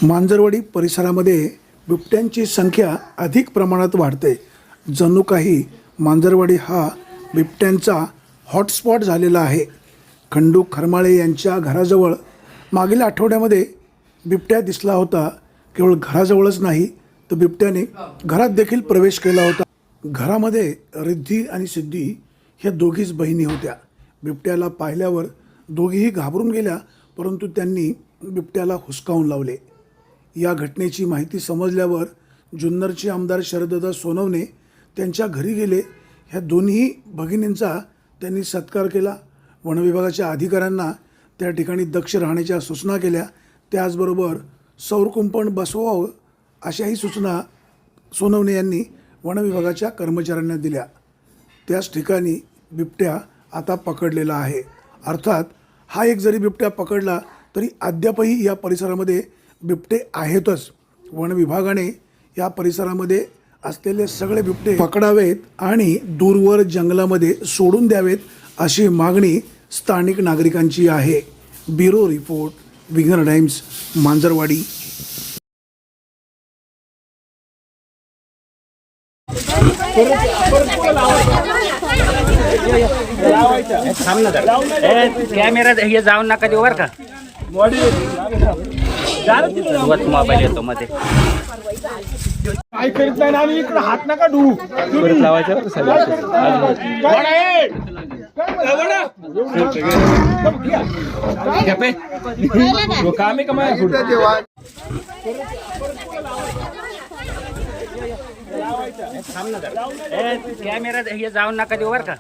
मांजरवाडी परिसरामध्ये बिबट्यांची संख्या अधिक प्रमाणात वाढते. जणू काही मांजरवाडी हा बिबट्यांचा हॉटस्पॉट झालेला आहे. खंडू खरमाळे यांच्या घराजवळ मागील आठवड्यामध्ये बिबट्या दिसला होता. केवळ घराजवळच नाही तर बिबट्याने घरात देखील प्रवेश केला होता. घरामध्ये रिद्धी आणि सिद्धी ह्या दोघीच बहिणी होत्या. बिबट्याला पाहिल्यावर दोघीही घाबरून गेल्या, परंतु त्यांनी बिबट्याला हुसकावून लावले. या घटनेची माहिती समजल्यावर जुन्नरचे आमदार शरददादा सोनवणे त्यांच्या घरी गेले. ह्या दोन्ही भगिनींचा त्यांनी सत्कार केला. वनविभागाच्या अधिकाऱ्यांना त्या ठिकाणी दक्ष राहण्याच्या सूचना केल्या. त्याचबरोबर सौर कुंपण बसवावं अशाही सूचना सोनवणे यांनी वनविभागाच्या कर्मचाऱ्यांना दिल्या. त्याच ठिकाणी बिबट्या आता पकडलेला आहे. अर्थात हा एक जरी बिबट्या पकडला तरी अद्यापही या परिसरामध्ये बिबटे आहेतच. वन विभागाने या परिसरामध्ये असलेले सगळे बिबटे पकडावेत आणि दूरवर जंगलामध्ये सोडून द्यावेत अशी मागणी स्थानिक नागरिकांची आहे. ब्युरो रिपोर्ट, विंगर टाइम्स, मांजरवाडी. कॅमेरा हे जाऊन नका देऊ बरं का. मोबाईल येतो मध्ये काय करीत नाही आणि इकडे हात नका धुवू. काम कमाय कॅमेरा हे जाऊन नका देऊ बरं का.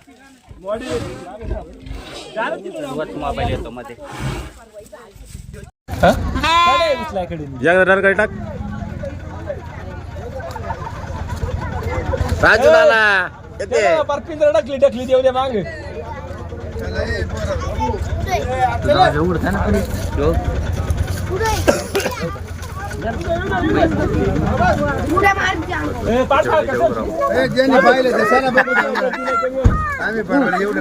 मोबाईल येतो मध्ये टाक. राजू दादा पिंजरा ढकली देऊ दे मागे. ज्यांनी पाहिलं ते चला बघू. आम्ही पण एवढं